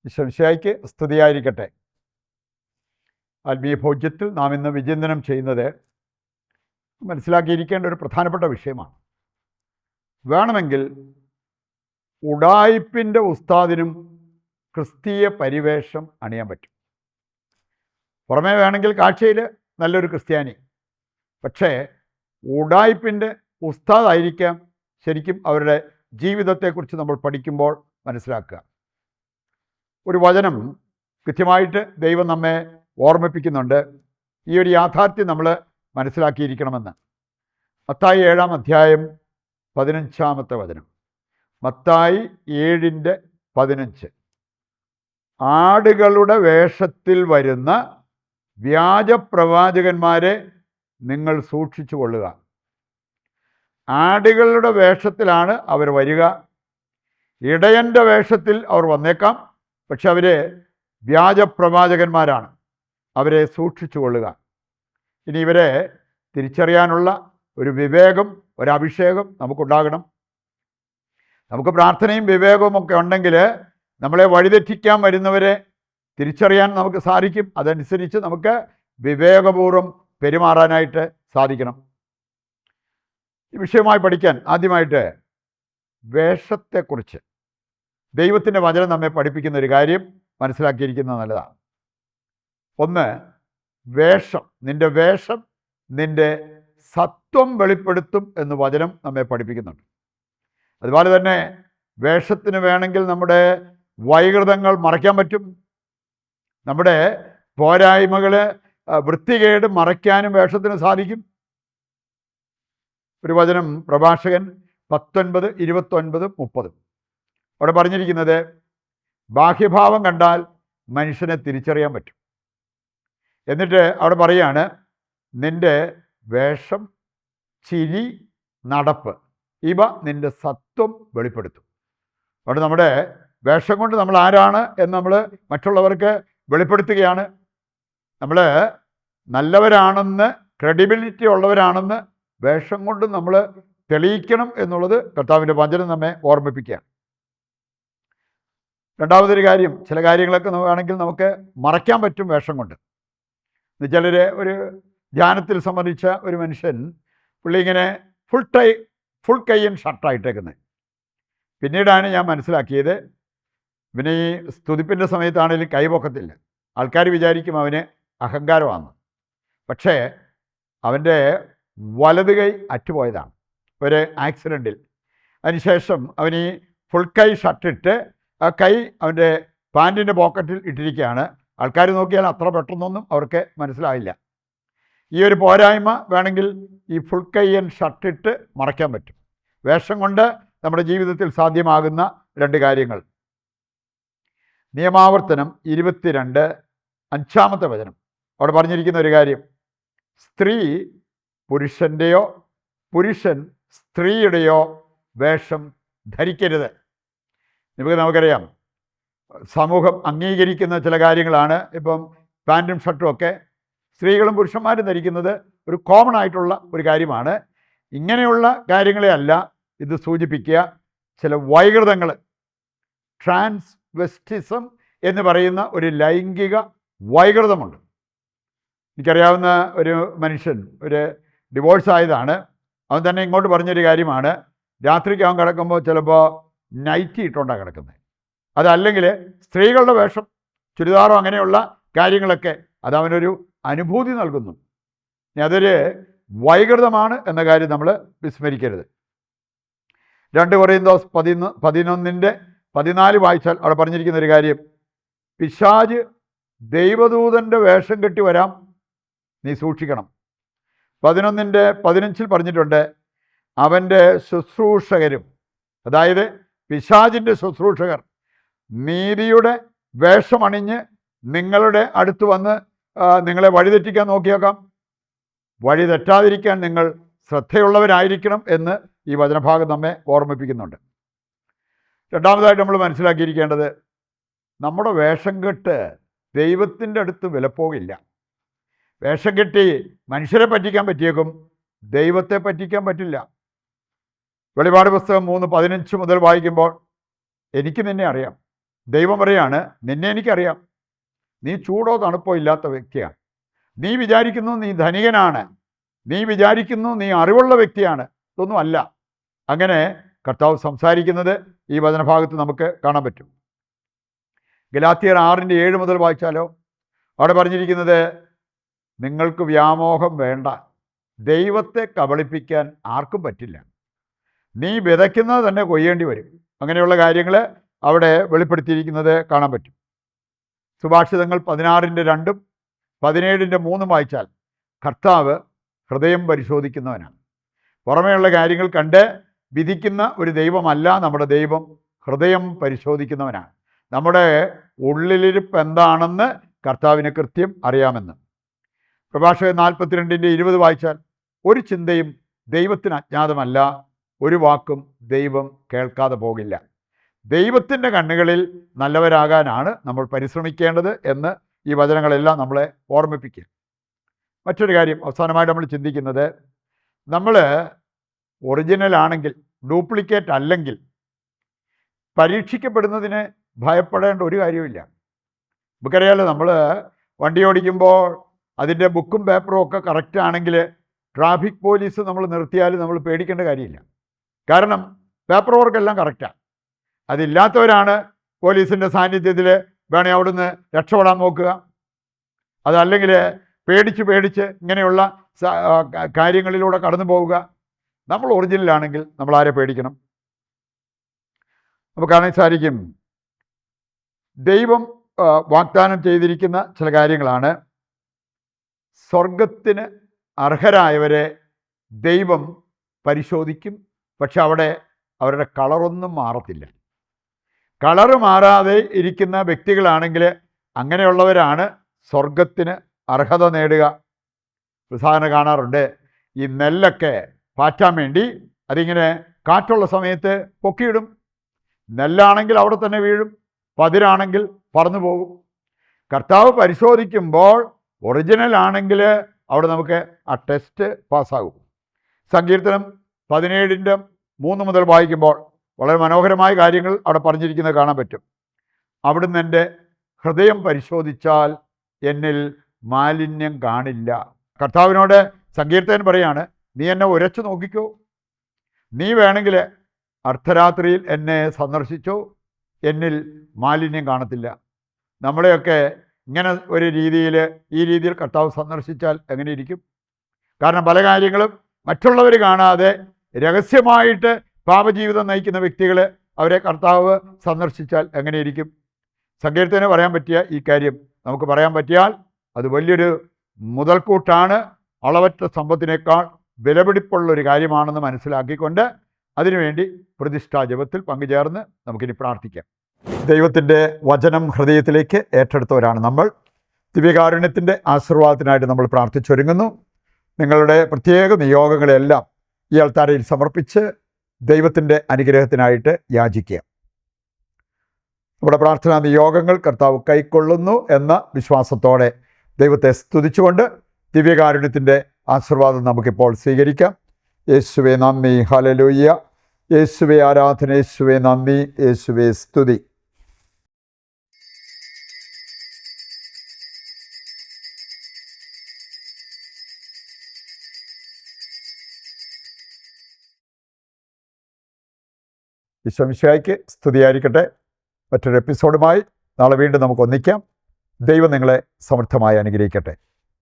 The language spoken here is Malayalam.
ഈശോമിശിഹായ്ക്ക് സ്തുതിയായിരിക്കട്ടെ. ആത്മീയ ഭോജ്യത്തിൽ നാം ഇന്ന് വിചിന്തനം ചെയ്യുന്നത് മനസ്സിലാക്കിയിരിക്കേണ്ട ഒരു പ്രധാനപ്പെട്ട വിഷയമാണ്. വേണമെങ്കിൽ ഉഡായിപ്പിൻ്റെ ഉസ്താദിനും ക്രിസ്തീയ പരിവേഷം അണിയാൻ പറ്റും. പുറമേ വേണമെങ്കിൽ കാഴ്ചയിൽ നല്ലൊരു ക്രിസ്ത്യാനി, പക്ഷേ ഉഡായിപ്പിൻ്റെ ഉസ്താദായിരിക്കാം ശരിക്കും അവരുടെ ജീവിതത്തെക്കുറിച്ച് നമ്മൾ പഠിക്കുമ്പോൾ മനസ്സിലാക്കുക. ഒരു വചനം കൃത്യമായിട്ട് ദൈവം നമ്മെ ഓർമ്മിപ്പിക്കുന്നുണ്ട്. ഈ ഒരു യാഥാർത്ഥ്യം നമ്മൾ മനസ്സിലാക്കിയിരിക്കണമെന്ന്. മത്തായി 7-ാം അധ്യായം 15-ാമത്തെ വചനം. മത്തായി 7:15. ആടുകളുടെ വേഷത്തിൽ വരുന്ന വ്യാജപ്രവാചകന്മാരെ നിങ്ങൾ സൂക്ഷിച്ചു കൊള്ളുക. ആടുകളുടെ വേഷത്തിലാണ് അവർ വരിക. ഇടയൻ്റെ വേഷത്തിൽ അവർ വന്നേക്കാം, പക്ഷെ അവർ വ്യാജപ്രവാചകന്മാരാണ്. അവരെ സൂക്ഷിച്ചു കൊള്ളുക. ഇനി ഇവരെ തിരിച്ചറിയാനുള്ള ഒരു വിവേകം, ഒരു അഭിഷേകം നമുക്കുണ്ടാകണം. നമുക്ക് പ്രാർത്ഥനയും വിവേകവും ഒക്കെ ഉണ്ടെങ്കിൽ നമ്മളെ വഴിതെറ്റിക്കാൻ വരുന്നവരെ തിരിച്ചറിയാൻ നമുക്ക് സാധിക്കും. അതനുസരിച്ച് നമുക്ക് വിവേകപൂർവ്വം പെരുമാറാനായിട്ട് സാധിക്കണം. ഈ വിഷയമായി പഠിക്കാൻ ആദ്യമായിട്ട് വേഷത്തെക്കുറിച്ച് ദൈവത്തിൻ്റെ വചനം നമ്മെ പഠിപ്പിക്കുന്ന ഒരു കാര്യം മനസ്സിലാക്കിയിരിക്കുന്നത് നല്ലതാണ്. ഒന്ന്, വേഷം. നിൻ്റെ വേഷം നിൻ്റെ സത്വം വെളിപ്പെടുത്തും എന്ന് വചനം നമ്മെ പഠിപ്പിക്കുന്നുണ്ട്. അതുപോലെ തന്നെ വേഷത്തിന് വേണമെങ്കിൽ നമ്മുടെ വൈകൃതങ്ങൾ മറയ്ക്കാൻ പറ്റും. നമ്മുടെ പോരായ്മകൾ, വൃത്തികേട് മറയ്ക്കാനും വേഷത്തിന് സാധിക്കും. ഒരു വചനം പ്രഭാഷകൻ 19, 29, 30 അവിടെ പറഞ്ഞിരിക്കുന്നത്, ബാഹ്യഭാവം കണ്ടാൽ മനുഷ്യനെ തിരിച്ചറിയാൻ പറ്റും. എന്നിട്ട് അവിടെ പറയാണ്, നിൻ്റെ വേഷം, ചിരി, നടപ്പ് ഇവ നിൻ്റെ സത്വം വെളിപ്പെടുത്തും. അതുകൊണ്ട് നമ്മുടെ വേഷം കൊണ്ട് നമ്മൾ ആരാണ് എന്ന് നമ്മൾ മറ്റുള്ളവർക്ക് വെളിപ്പെടുത്തുകയാണ്. നമ്മൾ നല്ലവരാണെന്ന്, ക്രെഡിബിലിറ്റി ഉള്ളവരാണെന്ന് വേഷം കൊണ്ട് നമ്മൾ തെളിയിക്കണം എന്നുള്ളത് കർത്താവിൻ്റെ വചനം നമ്മെ ഓർമ്മിപ്പിക്കുകയാണ്. രണ്ടാമതൊരു കാര്യം, ചില കാര്യങ്ങളൊക്കെ വേണമെങ്കിൽ നമുക്ക് മറയ്ക്കാൻ പറ്റും വേഷം കൊണ്ട്. ചിലർ ഒരു ധ്യാനത്തിൽ സംബന്ധിച്ച ഒരു മനുഷ്യൻ, പുള്ളി ഇങ്ങനെ ഫുൾ കയ്യൻ ഷർട്ടായിട്ടേക്കുന്നത്. പിന്നീടാണ് ഞാൻ മനസ്സിലാക്കിയത്, പിന്നെ ഈ സ്തുതിപ്പിൻ്റെ സമയത്താണെങ്കിലും കൈപൊക്കത്തില്ല. ആൾക്കാർ വിചാരിക്കും അവന് അഹങ്കാരമാണ്. പക്ഷേ അവൻ്റെ വലത് കൈ അറ്റുപോയതാണ് ഒരു ആക്സിഡൻറ്റിൽ. അതിനുശേഷം അവൻ ഈ ഫുൾ കൈ ഷർട്ടിട്ട് ആ കൈ അവൻ്റെ പാൻറ്റിൻ്റെ പോക്കറ്റിൽ ഇട്ടിരിക്കുകയാണ്. ആൾക്കാർ നോക്കിയാൽ അത്ര പെട്ടെന്നൊന്നും അവർക്ക് മനസ്സിലായില്ല. ഈ ഒരു പോരായ്മ വേണമെങ്കിൽ ഈ ഫുൾ കയ്യൻ ഷർട്ടിട്ട് മറയ്ക്കാൻ പറ്റും. വേഷം കൊണ്ട് നമ്മുടെ ജീവിതത്തിൽ സാധ്യമാകുന്ന രണ്ട് കാര്യങ്ങൾ. നിയമാവർത്തനം 22, 5-ാമത്തെ വചനം അവിടെ പറഞ്ഞിരിക്കുന്ന ഒരു കാര്യം, സ്ത്രീ പുരുഷൻ്റെയോ പുരുഷൻ സ്ത്രീയുടെയോ വേഷം ധരിക്കരുത്. നമുക്കറിയാം, സമൂഹം അംഗീകരിക്കുന്ന ചില കാര്യങ്ങളാണ്. ഇപ്പം പാൻറ്റും ഷർട്ടും ഒക്കെ സ്ത്രീകളും പുരുഷന്മാരും ധരിക്കുന്നത് ഒരു കോമൺ ആയിട്ടുള്ള ഒരു കാര്യമാണ്. ഇങ്ങനെയുള്ള കാര്യങ്ങളെ അല്ല ഇത് സൂചിപ്പിക്കുക. ചില വൈകൃതങ്ങൾ, ട്രാൻസ്വെസ്റ്റിസം എന്ന് പറയുന്ന ഒരു ലൈംഗിക വൈകൃതമുണ്ട്. എനിക്കറിയാവുന്ന ഒരു മനുഷ്യൻ, ഒരു ഡിവോഴ്സ് ആയതാണ്. അവൻ തന്നെ ഇങ്ങോട്ട് പറഞ്ഞൊരു കാര്യമാണ്, രാത്രിക്ക് അവൻ കിടക്കുമ്പോൾ ചിലപ്പോൾ നൈറ്റി ഇട്ടുകൊണ്ടാണ് കിടക്കുന്നത്. അതല്ലെങ്കിൽ സ്ത്രീകളുടെ വേഷം, ചുരിദാറോ അങ്ങനെയുള്ള കാര്യങ്ങളൊക്കെ അതവനൊരു അനുഭൂതി നൽകുന്നു. അതൊരു വൈകൃതമാണ് എന്ന കാര്യം നമ്മൾ വിസ്മരിക്കരുത്. 2 കൊറിന്തോസ് 11:14 വായിച്ചാൽ അവിടെ പറഞ്ഞിരിക്കുന്ന ഒരു കാര്യം, പിശാച് ദൈവദൂതൻ്റെ വേഷം കെട്ടി വരാം, നീ സൂക്ഷിക്കണം. 11:15 പറഞ്ഞിട്ടുണ്ട്, അവൻ്റെ ശുശ്രൂഷകരും, അതായത് പിശാചിൻ്റെ ശുശ്രൂഷകർ നീതിയുടെ വേഷമണിഞ്ഞ് നിങ്ങളുടെ അടുത്ത് വന്ന് നിങ്ങളെ വഴിതെറ്റിക്കാൻ നോക്കിയേക്കാം. വഴി തെറ്റാതിരിക്കാൻ നിങ്ങൾ ശ്രദ്ധയുള്ളവരായിരിക്കണം എന്ന് ഈ വചനഭാഗം നമ്മെ ഓർമ്മിപ്പിക്കുന്നുണ്ട്. രണ്ടാമതായിട്ട് നമ്മൾ മനസ്സിലാക്കിയിരിക്കേണ്ടത്, നമ്മുടെ വേഷം കെട്ട് ദൈവത്തിൻ്റെ അടുത്ത് വിലപ്പോകില്ല. വേഷം കെട്ടി മനുഷ്യരെ പറ്റിക്കാൻ പറ്റിയേക്കും, ദൈവത്തെ പറ്റിക്കാൻ പറ്റില്ല. വെളിപാട് പുസ്തകം 3:15 മുതൽ വായിക്കുമ്പോൾ, എനിക്ക് നിന്നെ അറിയാം, ദൈവം പറയാണ്, നിന്നെ എനിക്കറിയാം, നീ ചൂടോ തണുപ്പോ ഇല്ലാത്ത വ്യക്തിയാണ്. നീ വിചാരിക്കുന്നു നീ ധനികനാണ്, നീ വിചാരിക്കുന്നു നീ അറിവുള്ള വ്യക്തിയാണ്. ഇതൊന്നും അല്ല. അങ്ങനെ കർത്താവ് സംസാരിക്കുന്നത് ഈ വചനഭാഗത്ത് നമുക്ക് കാണാൻ പറ്റും. ഗലാത്യർ 6:7 മുതൽ വായിച്ചാലോ? അവിടെ പറഞ്ഞിരിക്കുന്നത്, നിങ്ങൾക്ക് വ്യാമോഹം വേണ്ട, ദൈവത്തെ കബളിപ്പിക്കാൻ ആർക്കും പറ്റില്ല. നീ വിതയ്ക്കുന്നത് തന്നെ കൊയ്യേണ്ടി വരും. അങ്ങനെയുള്ള കാര്യങ്ങൾ അവിടെ വെളിപ്പെടുത്തിയിരിക്കുന്നത് കാണാൻ പറ്റും. സുഭാഷിതങ്ങൾ 16:2 17:3 വായിച്ചാൽ കർത്താവ് ഹൃദയം പരിശോധിക്കുന്നവനാണ്. പുറമേയുള്ള കാര്യങ്ങൾ കണ്ട് വിധിക്കുന്ന ഒരു ദൈവമല്ല നമ്മുടെ ദൈവം. ഹൃദയം പരിശോധിക്കുന്നവനാണ്. നമ്മുടെ ഉള്ളിലിരിപ്പ് എന്താണെന്ന് കർത്താവിന് കൃത്യം അറിയാമെന്ന്. പ്രഭാഷകൻ 42:20 വായിച്ചാൽ, ഒരു ചിന്തയും ദൈവത്തിന് അജ്ഞാതമല്ല, ഒരു വാക്കും ദൈവം കേൾക്കാതെ പോകില്ല. ദൈവത്തിൻ്റെ കണ്ണുകളിൽ നല്ലവരാകാനാണ് നമ്മൾ പരിശ്രമിക്കേണ്ടത് എന്ന് ഈ വചനങ്ങളെല്ലാം നമ്മളെ ഓർമ്മിപ്പിക്കുക. മറ്റൊരു കാര്യം അവസാനമായിട്ട് നമ്മൾ ചിന്തിക്കുന്നത്, നമ്മൾ ഒറിജിനൽ ആണെങ്കിൽ, ഡ്യൂപ്ലിക്കേറ്റ് അല്ലെങ്കിൽ പരീക്ഷിക്കപ്പെടുന്നതിന് ഭയപ്പെടേണ്ട ഒരു കാര്യമില്ല. നമുക്കറിയാമല്ലോ, നമ്മൾ വണ്ടി ഓടിക്കുമ്പോൾ അതിൻ്റെ ബുക്കും പേപ്പറും ഒക്കെ കറക്റ്റ് ആണെങ്കിൽ ട്രാഫിക് പോലീസ് നമ്മൾ നിർത്തിയാൽ നമ്മൾ പേടിക്കേണ്ട കാര്യമില്ല. കാരണം പേപ്പർ വർക്കെല്ലാം കറക്റ്റാണ്. അതില്ലാത്തവരാണ് പോലീസിൻ്റെ സാന്നിധ്യത്തിൽ വേണേൽ അവിടുന്ന് രക്ഷപ്പെടാൻ നോക്കുക. അതല്ലെങ്കിൽ പേടിച്ച് ഇങ്ങനെയുള്ള കാര്യങ്ങളിലൂടെ കടന്നു പോവുക. നമ്മൾ ഒറിജിനലാണെങ്കിൽ നമ്മൾ ആരെ പേടിക്കണം? നമുക്ക് കാണാൻ സാധിക്കും, ദൈവം വാഗ്ദാനം ചെയ്തിരിക്കുന്ന ചില കാര്യങ്ങളാണ്. സ്വർഗത്തിന് അർഹരായവരെ ദൈവം പരിശോധിക്കും. പക്ഷെ അവിടെ അവരുടെ കളറൊന്നും മാറത്തില്ല. കളറ് മാറാതെ ഇരിക്കുന്ന വ്യക്തികളാണെങ്കിൽ അങ്ങനെയുള്ളവരാണ് സ്വർഗത്തിന് അർഹത നേടുക. സാധാരണ കാണാറുണ്ട്, ഈ നെല്ലൊക്കെ പാറ്റാൻ വേണ്ടി അതിങ്ങനെ കാറ്റുള്ള സമയത്ത് പൊക്കിയിടും. നെല്ലാണെങ്കിൽ അവിടെ തന്നെ വീഴും, പതിരാണെങ്കിൽ പറന്നു പോകും. കർത്താവ് പരിശോധിക്കുമ്പോൾ ഒറിജിനൽ ആണെങ്കിൽ അവിടെ നമുക്ക് ആ ടെസ്റ്റ് പാസ്സാകും. സങ്കീർത്തനം 17:3 മുതൽ വായിക്കുമ്പോൾ വളരെ മനോഹരമായ കാര്യങ്ങൾ അവിടെ പറഞ്ഞിരിക്കുന്നത് കാണാൻ പറ്റും. അവിടുന്ന് എൻ്റെ ഹൃദയം പരിശോധിച്ചാൽ എന്നിൽ മാലിന്യം കാണില്ല. കർത്താവിനോട് സങ്കീർത്തകൻ പറയാണ്, നീ എന്നെ ഉരച്ചു നോക്കിക്കോ, നീ വേണമെങ്കിൽ അർദ്ധരാത്രിയിൽ എന്നെ സന്ദർശിച്ചോ, എന്നിൽ മാലിന്യം കാണത്തില്ല. നമ്മളെയൊക്കെ ഇങ്ങനെ ഒരു രീതിയിൽ, ഈ രീതിയിൽ കർത്താവ് സന്ദർശിച്ചാൽ എങ്ങനെ ഇരിക്കും? കാരണം പല കാര്യങ്ങളും മറ്റുള്ളവർ കാണാതെ രഹസ്യമായിട്ട് പാപജീവിതം നയിക്കുന്ന വ്യക്തികൾ, അവരെ കർത്താവ് സന്ദർശിച്ചാൽ എങ്ങനെയിരിക്കും? സങ്കീർത്തന് പറയാൻ പറ്റിയ ഈ കാര്യം നമുക്ക് പറയാൻ പറ്റിയാൽ അത് വലിയൊരു മുതൽക്കൂട്ടാണ്. അളവറ്റ സമ്പത്തിനേക്കാൾ വിലപിടിപ്പുള്ളൊരു കാര്യമാണെന്ന് മനസ്സിലാക്കിക്കൊണ്ട് അതിനുവേണ്ടി പ്രതിഷ്ഠാ ജപത്തിൽ പങ്കുചേർന്ന് നമുക്കിനി പ്രാർത്ഥിക്കാം. ദൈവത്തിൻ്റെ വചനം ഹൃദയത്തിലേക്ക് ഏറ്റെടുത്തവരാണ് നമ്മൾ. ദിവ്യകാരുണ്യത്തിൻ്റെ ആശീർവാദത്തിനായിട്ട് നമ്മൾ പ്രാർത്ഥിച്ചൊരുങ്ങുന്നു. നിങ്ങളുടെ പ്രത്യേക നിയോഗങ്ങളെല്ലാം ഈ അൾത്താരയിൽ സമർപ്പിച്ച് ദൈവത്തിൻ്റെ അനുഗ്രഹത്തിനായിട്ട് യാചിക്കുക. നമ്മുടെ പ്രാർത്ഥനാ നിയോഗങ്ങൾ കർത്താവ് കൈക്കൊള്ളുന്നു എന്ന വിശ്വാസത്തോടെ ദൈവത്തെ സ്തുതിച്ചുകൊണ്ട് ദിവ്യകാരുണ്യത്തിൻ്റെ ആശീർവാദം നമുക്കിപ്പോൾ സ്വീകരിക്കാം. യേശുവേ നന്ദി, ഹല്ലേലൂയ. യേശുവേ ആരാധന, യേശുവേ നന്ദി, യേശുവേ സ്തുതി. ഈശോമിശിഹായ്ക്ക് സ്തുതിയായിരിക്കട്ടെ. മറ്റൊരു എപ്പിസോഡുമായി നാളെ വീണ്ടും നമുക്ക് ഒന്നിക്കാം. ദൈവം നിങ്ങളെ സമൃദ്ധമായി അനുഗ്രഹിക്കട്ടെ.